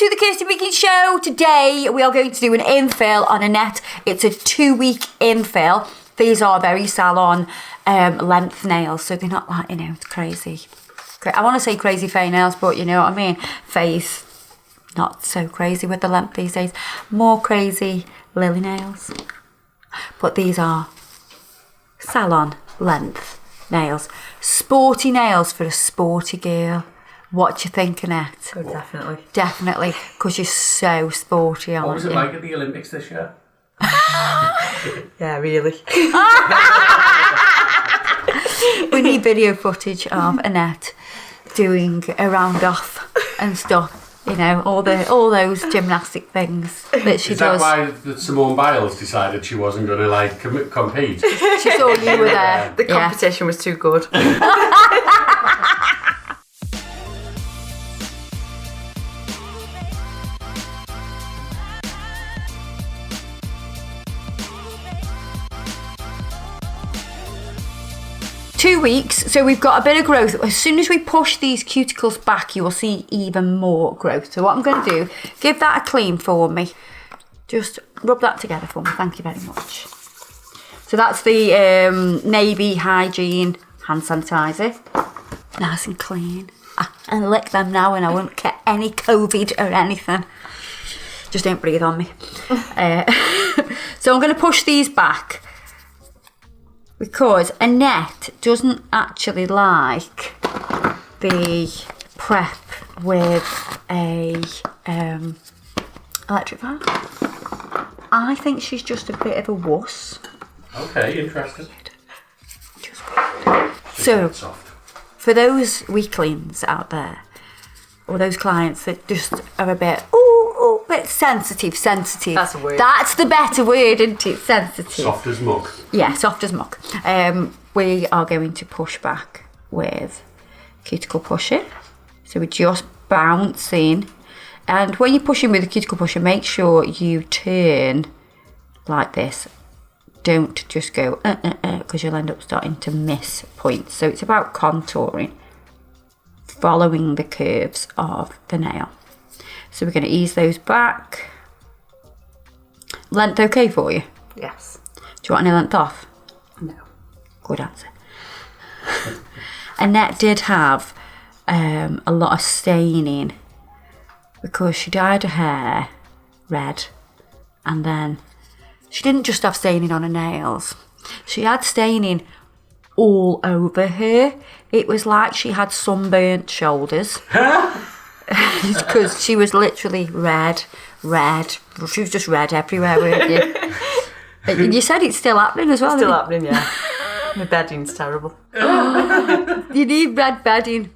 to the Kirsty Meakin Show. Today we are going to do an infill on Annette. It's a 2-week infill. These are very salon length nails, so they're not like, it's crazy. I want to say crazy fake nails, but you know what I mean. Face, not so crazy with the length these days. More crazy lily nails. But these are salon length nails. Sporty nails for a sporty girl. What do you think, Annette? Oh, definitely. Definitely, because you're so sporty, aren't you? What was it like at the Olympics this year? Yeah, really. We need video footage of Annette doing a round off and stuff. All those gymnastic things that she does. Is that why Simone Biles decided she wasn't going to compete? She saw you were there. The competition was too good. 2 weeks, so we've got a bit of growth. As soon as we push these cuticles back, you will see even more growth. So what I'm going to do, give that a clean for me. Just rub that together for me. Thank you very much. So that's the Navy Hygiene hand sanitiser. Nice and clean. I lick them now and I won't get any COVID or anything. Just don't breathe on me. So I'm going to push these back, because Annette doesn't actually like the prep with a electric fan. I think she's just a bit of a wuss. Okay, interesting. So, for those weaklings out there, or those clients that just are a bit, bit sensitive. That's a word. That's the better word, isn't it? Sensitive. Soft as muck. Yeah, soft as muck. We are going to push back with Cuticle Pusher. So we're just bouncing. And when you're pushing with the Cuticle Pusher, make sure you turn like this. Don't just go, because you'll end up starting to miss points. So it's about contouring, following the curves of the nail. So we're going to ease those back. Length okay for you? Yes. Do you want any length off? No. Good answer. Annette did have a lot of staining because she dyed her hair red, and then she didn't just have staining on her nails. She had staining all over her. It was like she had sunburnt shoulders. Because she was literally red. She was just red everywhere, weren't you? And you said it's still happening as well. Still happening, yeah. My bedding's terrible. You need red bedding.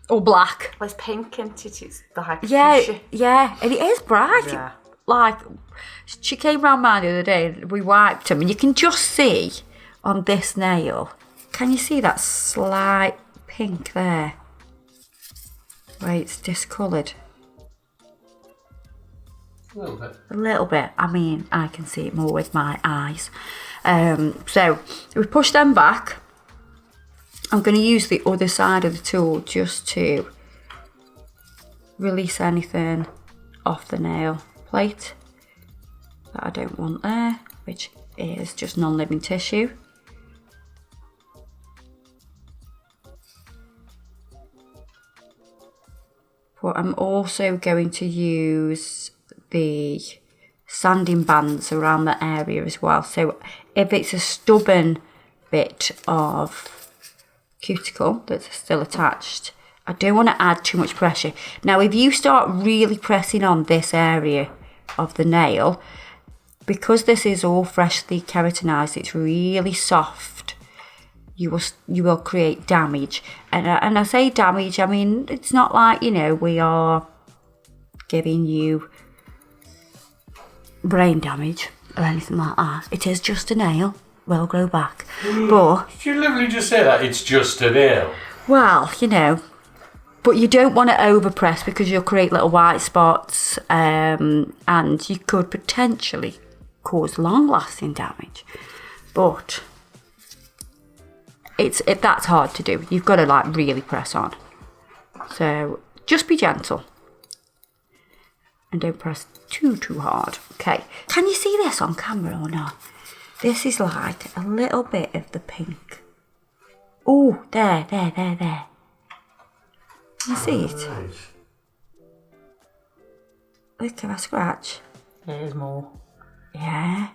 Or black. Well, it's pink, isn't it? It's the high Yeah, and it is bright. Yeah. Like, she came round mine the other day and we wiped them, and you can just see on this nail, can you see that slight pink there? Where it's discoloured. A little bit. A little bit. I mean, I can see it more with my eyes. So we push them back. I'm going to use the other side of the tool just to release anything off the nail plate that I don't want there, which is just non-living tissue. But I'm also going to use the sanding bands around the area as well. So if it's a stubborn bit of cuticle that's still attached, I don't want to add too much pressure. Now, if you start really pressing on this area of the nail, because this is all freshly keratinized, it's really soft. You will create damage, and I say damage, I mean it's not like we are giving you brain damage or anything like that. It is just a nail, will grow back. But did you literally just say that it's just a nail? Well, but you don't want to overpress because you'll create little white spots, and you could potentially cause long-lasting damage. But that's hard to do. You've got to really press on. So just be gentle. And don't press too hard. Okay, can you see this on camera or not? This is like a little bit of the pink. Oh, there. Can you see it? Nice. Look, if I scratch. There's more. Yeah.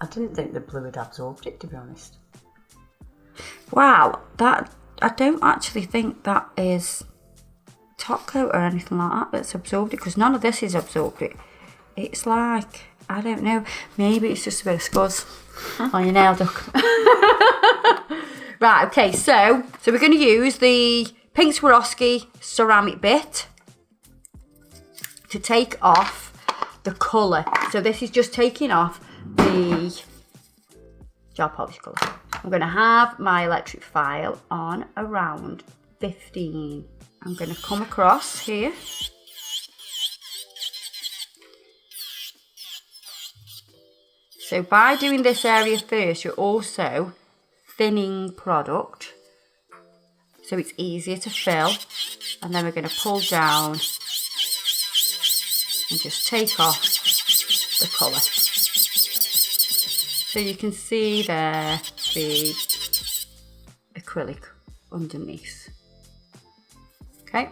I didn't think the blue had absorbed it, to be honest. Wow, I don't actually think that is top coat or anything like that that's absorbed it, because none of this has absorbed it. It's like, I don't know, maybe it's just a bit of scuzz on your nail duck. Right, okay, so we're going to use the pink Swarovski ceramic bit to take off the colour. So this is just taking off the gel polish colour. I'm going to have my electric file on around 15. I'm going to come across here. So by doing this area first, you're also thinning product, so it's easier to fill. And then we're going to pull down and just take off the colour. So you can see there the acrylic underneath. Okay.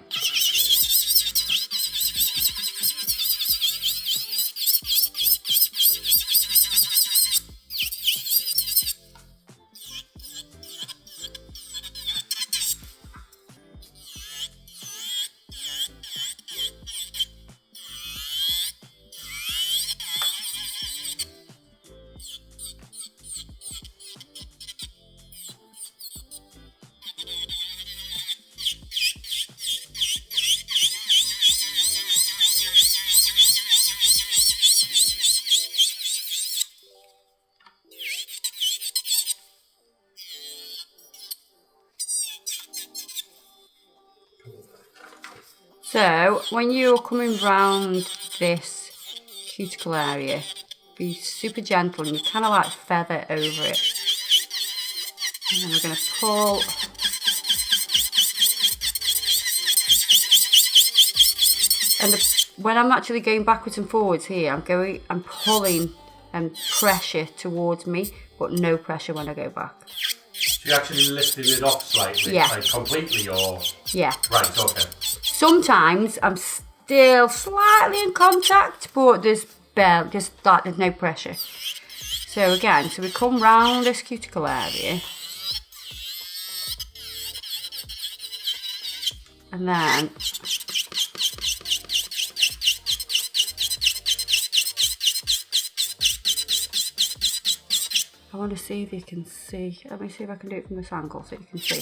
So when you're coming round this cuticle area, be super gentle and you kind of like feather over it. And then we're going to pull. And when I'm actually going backwards and forwards here, I'm pulling and pressure towards me, but no pressure when I go back. So you're actually lifting it off slightly, Yeah. like completely, or? Yeah. Right, okay. Sometimes I'm still slightly in contact, but there's no pressure. So again, so we come round this cuticle area. And then I want to see if you can see. Let me see if I can do it from this angle so you can see.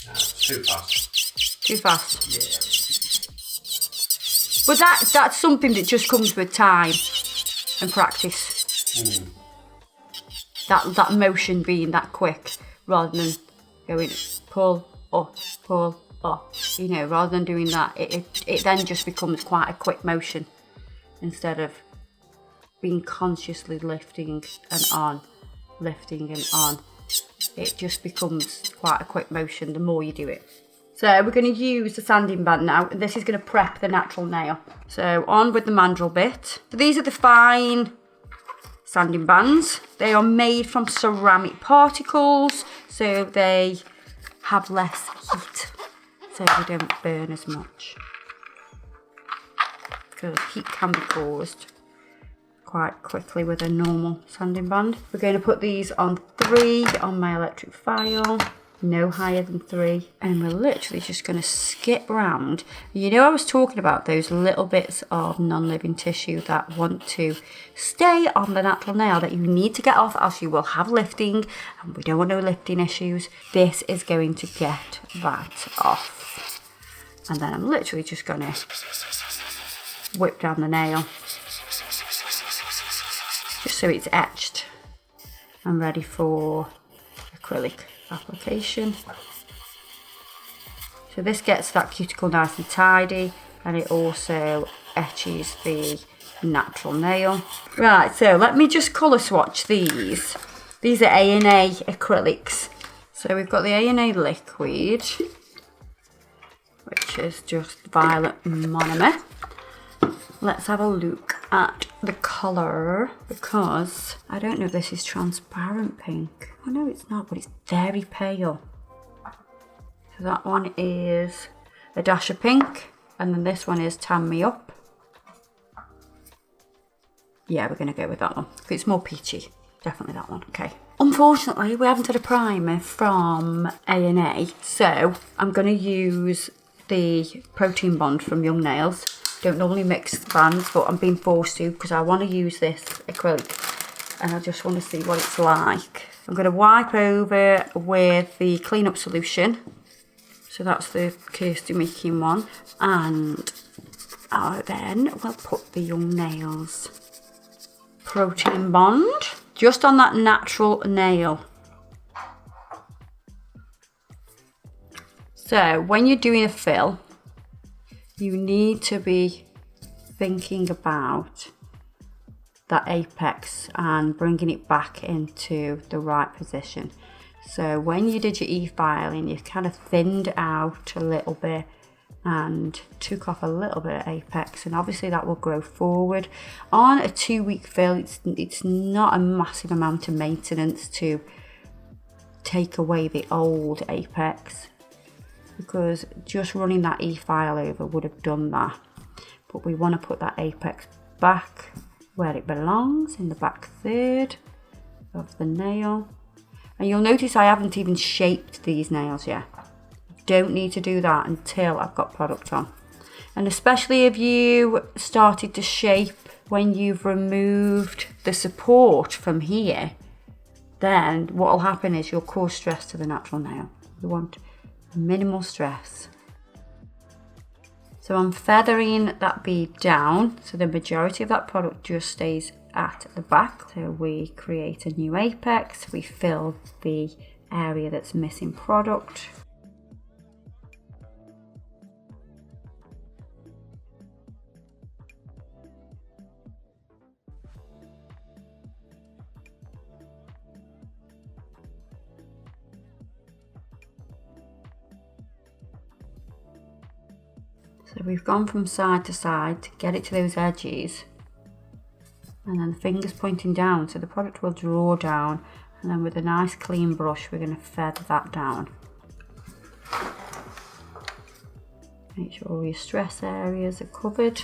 No, it's too fast. Too fast. Yeah. But that's something that just comes with time and practice. That motion being that quick, rather than going pull up, you know, rather than doing that, it then just becomes quite a quick motion instead of being consciously lifting and on. It just becomes quite a quick motion the more you do it. So we're going to use the sanding band now, and this is going to prep the natural nail. So on with the mandrel bit. So these are the fine sanding bands. They are made from ceramic particles, so they have less heat, so they don't burn as much. Because heat can be caused quite quickly with a normal sanding band. We're going to put these on 3 on my electric file. No higher than 3, and we're literally just going to skip round. You know, I was talking about those little bits of non-living tissue that want to stay on the natural nail that you need to get off, else you will have lifting, and we don't want no lifting issues. This is going to get that off, and then I'm literally just going to whip down the nail just so it's etched and ready for acrylic application. So this gets that cuticle nice and tidy, and it also etches the natural nail. Right, so let me just colour swatch these. These are A&A acrylics. So we've got the A&A liquid, which which is just Violet Monomer. Let's have a look at the colour, because I don't know if this is transparent pink. Oh no, it's not, but it's very pale. So that one is a dash of pink, and then this one is Tan Me Up. Yeah, we're going to go with that one. It's more peachy. Definitely that one. Okay. Unfortunately, we haven't had a primer from A&A, so I'm going to use the Protein Bond from Young Nails. Don't normally mix brands, but I'm being forced to because I want to use this acrylic and I just want to see what it's like. I'm going to wipe over with the clean-up solution. So that's the Kirsty Meakin one. And then we'll put the Young Nails Protein Bond just on that natural nail. So when you're doing a fill, you need to be thinking about that apex and bringing it back into the right position. So when you did your e-filing, you kind of thinned out a little bit and took off a little bit of apex, and obviously that will grow forward. On a 2-week fill, it's not a massive amount of maintenance to take away the old apex, because just running that e-file over would have done that. But we want to put that apex back where it belongs, in the back third of the nail. And you'll notice I haven't even shaped these nails yet. Don't need to do that until I've got product on. And especially if you started to shape when you've removed the support from here, then what will happen is you'll cause stress to the natural nail. You want minimal stress. So I'm feathering that bead down so the majority of that product just stays at the back. So we create a new apex, we fill the area that's missing product. So we've gone from side to side to get it to those edges, and then the fingers pointing down so the product will draw down, and then with a nice clean brush we're going to feather that down. Make sure all your stress areas are covered.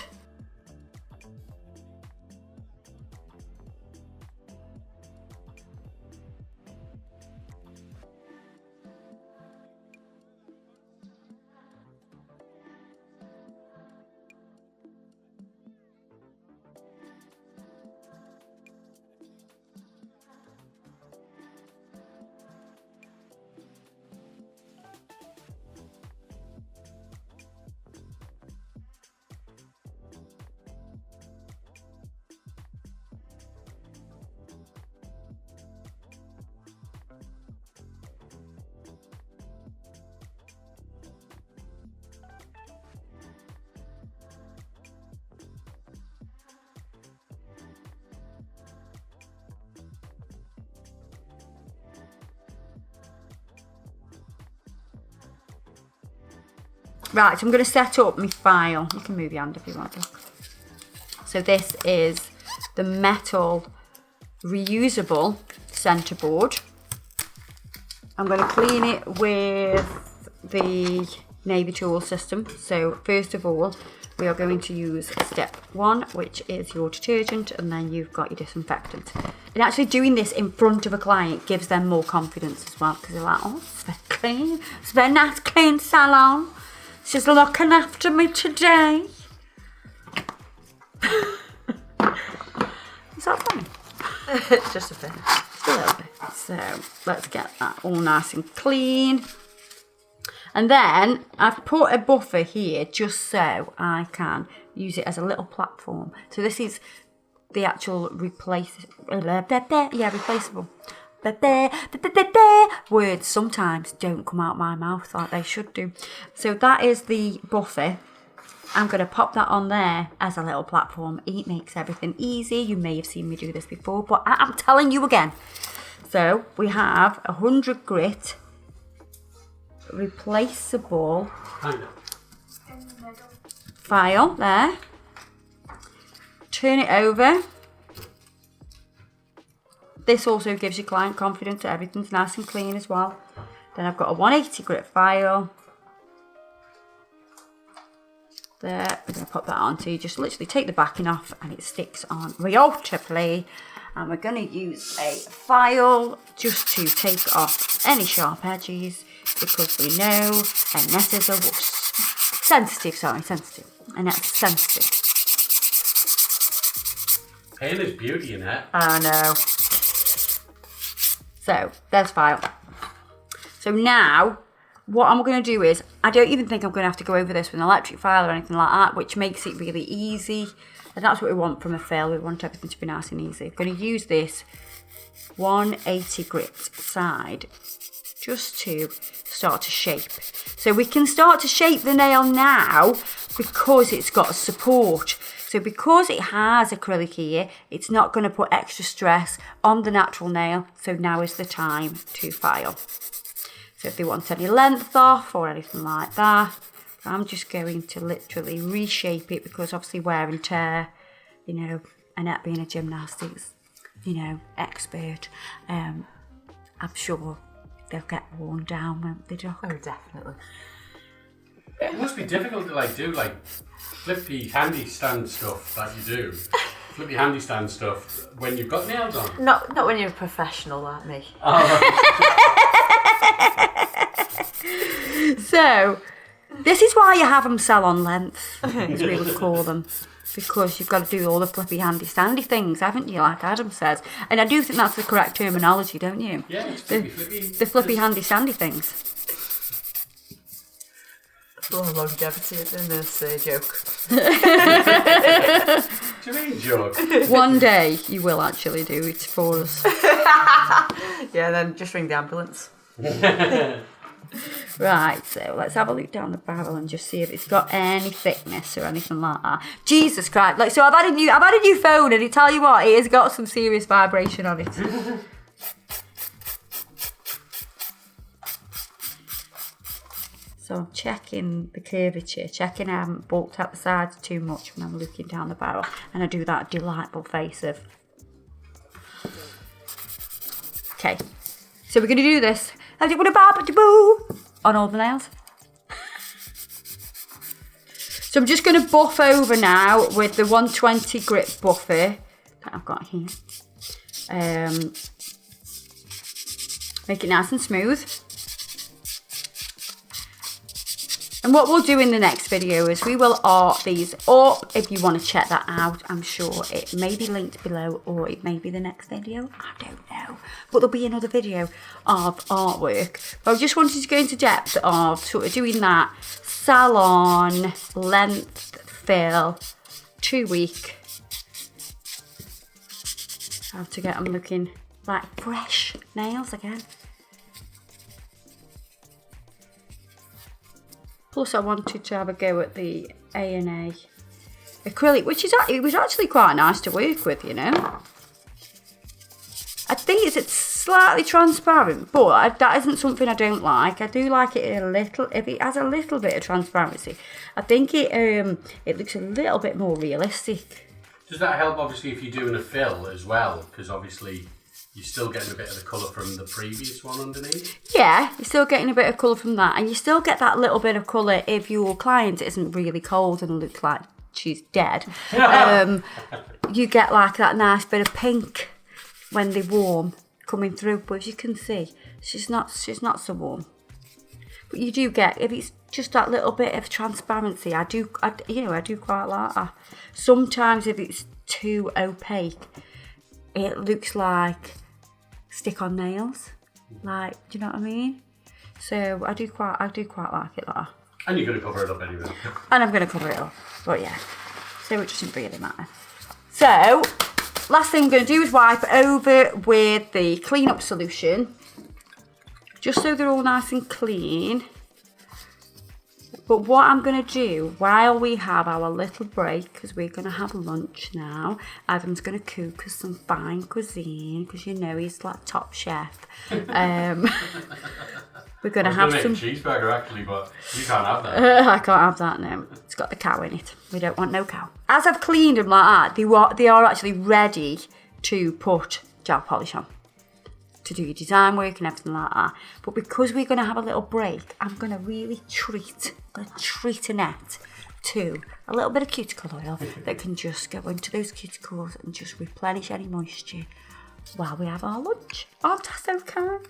Right, so I'm going to set up my file. You can move your hand if you want to. So this is the metal reusable centre board. I'm going to clean it with the Navy tool system. So first of all, we are going to use step 1, which is your detergent, and then you've got your disinfectant. And actually doing this in front of a client gives them more confidence as well, because they're like, oh, it's very clean. It's a very nice clean salon. She's looking after me today. Is that funny? It's just a bit. Just a little bit. So let's get that all nice and clean. And then I've put a buffer here just so I can use it as a little platform. So this is the actual replaceable. Words sometimes don't come out my mouth like they should do. So that is the buffer. I'm going to pop that on there as a little platform. It makes everything easy. You may have seen me do this before, but I'm telling you again. So we have 100 grit replaceable file there. Turn it over. This also gives your client confidence that everything's nice and clean as well. Then I've got a 180 grit file. There, we're going to pop that on. So you just literally take the backing off and it sticks on beautifully. And we're going to use a file just to take off any sharp edges because we know Annette is a wuss. Sensitive. Annette's sensitive. Pain is beauty, Annette. I know. So, there's file. So now, what I'm going to do is, I don't even think I'm going to have to go over this with an electric file or anything like that, which makes it really easy. And that's what we want from a fill. We want everything to be nice and easy. I'm going to use this 180 grit side just to start to shape. So we can start to shape the nail now because it's got a support. So because it has acrylic here, it's not going to put extra stress on the natural nail. So now is the time to file. So if they want any length off or anything like that, I'm just going to literally reshape it because obviously wear and tear, you know, Annette being a gymnastics, you know, expert, I'm sure they'll get worn down, won't they, Doc? Oh, definitely. It must be difficult to do flippy handy stand stuff that you do. Flippy handy stand stuff when you've got nails on. Not when you're a professional like me. So, this is why you have them sell on length, as we would call them. Because you've got to do all the flippy handy standy things, haven't you, like Adam says. And I do think that's the correct terminology, don't you? Yeah, it's flippy. The flippy handy standy things. Oh, longevity, isn't this a joke? Do you mean joke? One day you will actually do it for us. Yeah, then just ring the ambulance. Right, so let's have a look down the barrel and just see if it's got any thickness or anything like that. Jesus Christ! So I've had a new phone, and I tell you what, it has got some serious vibration on it. So I'm checking the curvature, checking I haven't bulked out the sides too much when I'm looking down the barrel, and I do that delightful face of. Okay, so we're going to do this. On all the nails. So I'm just going to buff over now with the 120 grit buffer that I've got here. Make it nice and smooth. And what we'll do in the next video is we will art these up. If you want to check that out, I'm sure it may be linked below or it may be the next video. I don't know. But there'll be another video of artwork. But I just wanted to go into depth of sort of doing that salon length fill 2 week. How to get them looking like fresh nails again. Plus, I wanted to have a go at the A&A acrylic, which it was actually quite nice to work with, you know. I think it's slightly transparent, but that isn't something I don't like. I do like it a little. If it has a little bit of transparency, I think it looks a little bit more realistic. Does that help, obviously, if you're doing a fill as well? Because obviously you're still getting a bit of the colour from the previous one underneath? Yeah, you're still getting a bit of colour from that. And you still get that little bit of colour if your client isn't really cold and looks like she's dead. You get like that nice bit of pink when they're warm coming through. But as you can see, she's not so warm. But you do get, if it's just that little bit of transparency, I do quite like that. Sometimes if it's too opaque, it looks like stick-on nails. Like, do you know what I mean? So I do quite like it like that. And you're going to cover it up anyway. And I'm going to cover it up. But yeah, so it doesn't really matter. So, last thing I'm going to do is wipe over with the clean-up solution. Just so they're all nice and clean. But what I'm going to do while we have our little break, because we're going to have lunch now, Adam's going to cook us some fine cuisine, because you know he's like top chef. We're going to have some cheeseburger actually, but you can't have that. I can't have that now. It's got the cow in it. We don't want no cow. As I've cleaned them like that, they are actually ready to put gel polish on, to do your design work and everything like that. But because we're going to have a little break, I'm going to really treat Annette to a little bit of cuticle oil that can just go into those cuticles and just replenish any moisture while we have our lunch. Aren't I so kind?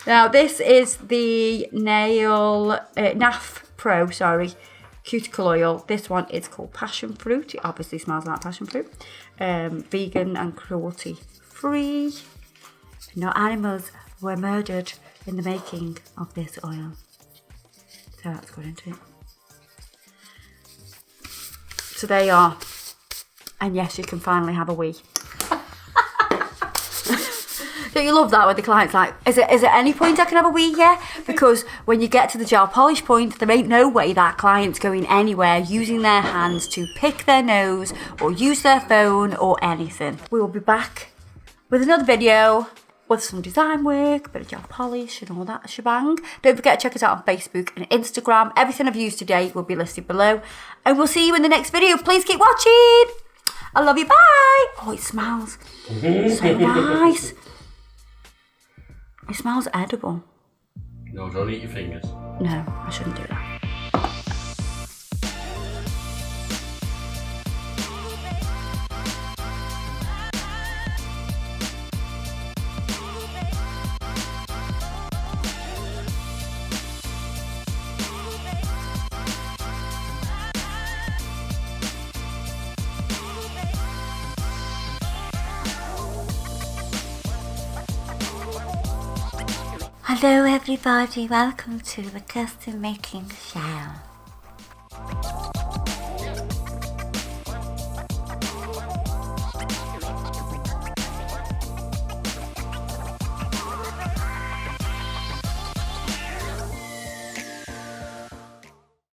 Now this is the NAF Pro, cuticle oil. This one is called passion fruit. It obviously smells like passion fruit. Vegan and cruelty free. No animals were murdered in the making of this oil. So that's good, isn't it? So there you are. And yes, you can finally have a wee. Don't you love that when the client's like, is it any point I can have a wee here? Because when you get to the gel polish point, there ain't no way that client's going anywhere using their hands to pick their nose or use their phone or anything. We will be back with another video with some design work, a bit of gel polish and all that shebang. Don't forget to check us out on Facebook and Instagram. Everything I've used today will be listed below. And we'll see you in the next video. Please keep watching. I love you. Bye. Oh, it smells so nice. It smells edible. No, don't eat your fingers. No, I shouldn't do that. Hello everybody, welcome to the custom making show.